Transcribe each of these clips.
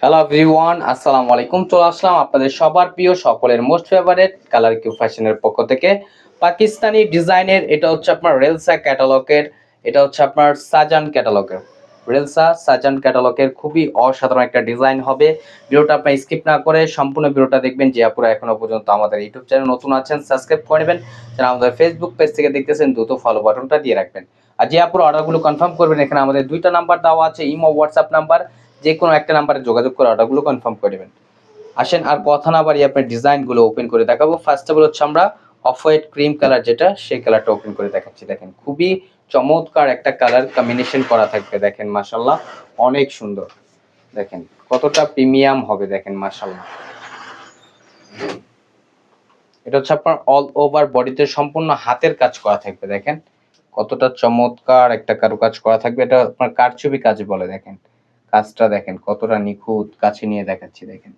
Hello everyone, আসসালামু আলাইকুম। চলে আসলাম আপনাদের সবার প্রিয়, সকলের মোস্ট ফেভারিট কালার কিউ ফ্যাশনের পক্ষ থেকে পাকিস্তানি ডিজাইনের। এটা হচ্ছে আপনার রেলসা ক্যাটালগের, এটা হচ্ছে আপনার সাজান ক্যাটালগের, রেলসা সাজান ক্যাটালগের খুবই অসাধারণ একটা ডিজাইন হবে। ভিডিওটা আপনার স্কিপ না করে সম্পূর্ণ ভিডিওটা দেখবেন। যে আপুরা এখনো পর্যন্ত আমাদের ইউটিউব চ্যানেল নতুন আছেন, সাবস্ক্রাইব করে নেবেন। যারা আমাদের ফেসবুক পেজ থেকে দেখতেছেন, দ্রুত ফলো বাটনটা দিয়ে রাখবেন। আর যে আপুরা অর্ডারগুলো কনফার্ম করবেন, এখানে আমাদের দুইটা নাম্বার দেওয়া আছে, ইমো হোয়াটসঅ্যাপ নাম্বার। যে কোনো একটা নাম্বারে যোগাযোগ করে অর্ডারগুলো কনফার্ম করে নেবেন। আসেন আর কথা না বাড়িয়ে আপনার ডিজাইনগুলো ওপেন করে দেখাবো। ফার্স্ট অফ অল হচ্ছে আমরা অফ হোয়াইট ক্রিম কালার, যেটা সেই কালারটা ওপেন করে দেখাচ্ছি। দেখেন খুবই চমৎকার একটা কালার কম্বিনেশন করা থাকবে। দেখেন মাশাআল্লাহ অনেক সুন্দর, দেখেন কতটা প্রিমিয়াম হবে। দেখেন মাশাআল্লাহ, এটা হচ্ছে আপনার অল ওভার বডিতে সম্পূর্ণ হাতের কাজ করা থাকবে। দেখেন কতটা চমৎকার একটা কারুকাজ করা থাকবে। এটা আপনার কারচুপি কাজ বলে। দেখেন কাজটা দেখেন কতটা নিখুঁত, কাছে নিয়ে দেখাচ্ছি। দেখেন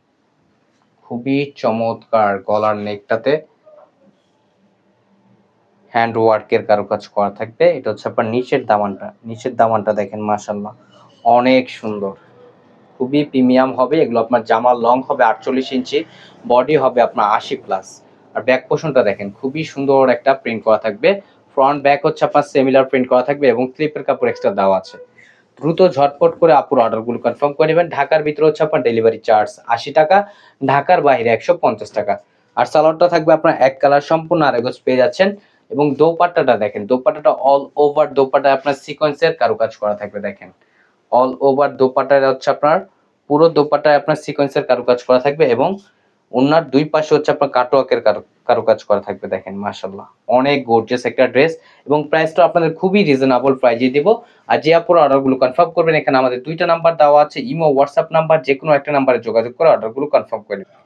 খুবই চমৎকার। গলার নেকটাতে হ্যান্ড ওয়ার্কের কারুকাজ করা থাকবে। এটা হচ্ছে আপনার নিচের দামানটা দেখেন মাশাআল্লাহ অনেক সুন্দর, খুবই প্রিমিয়াম হবে। এগুলো আপনার জামার লং হবে 48 ইঞ্চি, বডি হবে আপনার 80 প্লাস। আর ব্যাক পোর্শনটা দেখেন খুবই সুন্দর একটা প্রিন্ট করা থাকবে। ফ্রন্ট ব্যাক হচ্ছে আপনার সিমিলার প্রিন্ট করা থাকবে এবং ক্লিপের কাপড় এক্সট্রা দেওয়া আছে। দ্রুত ঝটপট করে আপুর অর্ডারগুলো কনফার্ম করে নেবেন। ঢাকার ভিতরে হচ্ছে আপনার ডেলিভারি চার্জ 80 টাকা, ঢাকার বাইরে 150 টাকা। আর সালোয়ারটা থাকবে আপনার এক কালার, সম্পূর্ণ আড়াইগজ পেয়ে যাচ্ছেন। এবং দোপাট্টাটা দেখেন, দোপাট্টাটা অল ওভার দোপাট্টা আপনার সিকোয়েন্সের কারুকাজ করা থাকবে। দেখেন অল ওভার দোপাট্টাটা হচ্ছে আপনার পুরো দোপাট্টায় আপনার সিকোয়েন্সের কারুকাজ করা থাকবে এবং ওনার দুই পাশে হচ্ছে আপনার কাটওয়ার্কের কারুকাজ করা থাকবে। দেখেন মাশাআল্লাহ অনেক গর্জিয়াস একটা ড্রেস এবং প্রাইসটা আপনাদের খুবই রিজনেবল প্রাইজে দিব। আর যে আপুরা অর্ডারগুলো কনফার্ম করবেন, এখানে আমাদের দুইটা নাম্বার দেওয়া আছে, ইমো হোয়াটসঅ্যাপ নাম্বার। যে কোনো একটা নাম্বারে যোগাযোগ করে অর্ডারগুলো কনফার্ম করে নেবেন।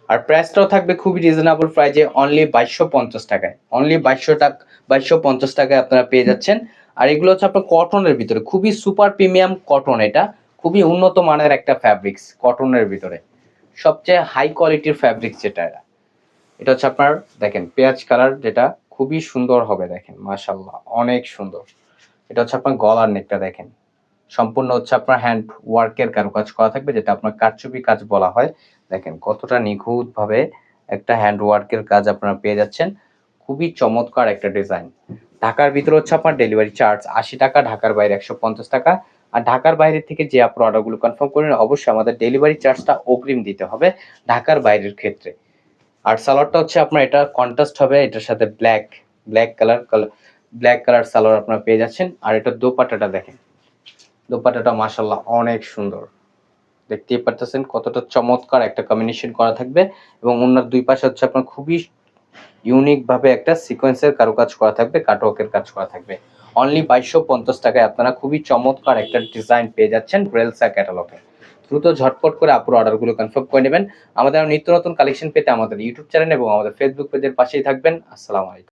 আর প্রাইসটাও থাকবে খুবই রিজনেবল প্রাইজে, অনলি 2250 টাকায়। অনলি 2250 টাকায় আপনারা পেয়ে যাচ্ছেন। আর এগুলো হচ্ছে আপনার কটনের ভিতরে, খুবই সুপার প্রিমিয়াম কটন। এটা খুবই উন্নত মানের একটা ফ্যাব্রিক্স, কটনের ভিতরে সবচেয়ে হাই কোয়ালিটির ফ্যাব্রিক্স যেটা। এটা হচ্ছে আপনার দেখেন পেঁয়াজ কালার, যেটা খুবই সুন্দর হবে। দেখেন মাশাআল্লাহ অনেক সুন্দর। এটা হচ্ছে আপনার গলার নেকটা দেখেন সম্পূর্ণ হচ্ছে আপনার হ্যান্ড ওয়ার্কের কারুকাজ করা থাকবে, যেটা আপনার কারচুপি কাজ বলা হয়। দেখেন কতটা নিখুঁত ভাবে একটা হ্যান্ড ওয়ার্কের কাজ আপনারা পেয়ে যাচ্ছেন। খুবই চমৎকার একটা ডিজাইন। ঢাকার ভিতরে হচ্ছে আপনার ডেলিভারি চার্জ 80 টাকা, ঢাকার বাইরে 150 টাকা। আর ঢাকার বাইরে থেকে যে আপনার অর্ডারগুলো কনফার্ম করেন, অবশ্যই আমাদের ডেলিভারি চার্জটা অগ্রিম দিতে হবে ঢাকার বাইরের ক্ষেত্রে। আর সালোয়ারটা হচ্ছে আপনার এটা কন্ট্রাস্ট হবে, এটার সাথে ব্ল্যাক কালার সালোয়ার আপনারা পেয়ে যাচ্ছেন। আর এটা দোপাট্টাটা দেখেন, দোপাট্টাটা মাশাআল্লাহ অনেক সুন্দর। দেখতেই পারতেছেন কতটা চমৎকার একটা কম্বিনেশন করা থাকবে এবং ওনার দুই পাশে হচ্ছে আপনার খুবই ইউনিক ভাবে একটা সিকোয়েন্সের কারুকাজ করা থাকবে, কাটওয়ার্কের কাজ করা থাকবে। অনলি 2250 টাকায় আপনারা খুবই চমৎকার একটা ডিজাইন পেয়ে যাচ্ছেন রেলসা ক্যাটালগে। দ্রুত ঝটপট করে আপুর অর্ডারগুলো কনফার্ম করে নেবেন। আমাদের নিত্য নতুন কালেকশন পেতে আমাদের ইউটিউব চ্যানেল এবং আমাদের ফেসবুক পেজের পাশেই থাকবেন। আসসালামু আলাইকুম।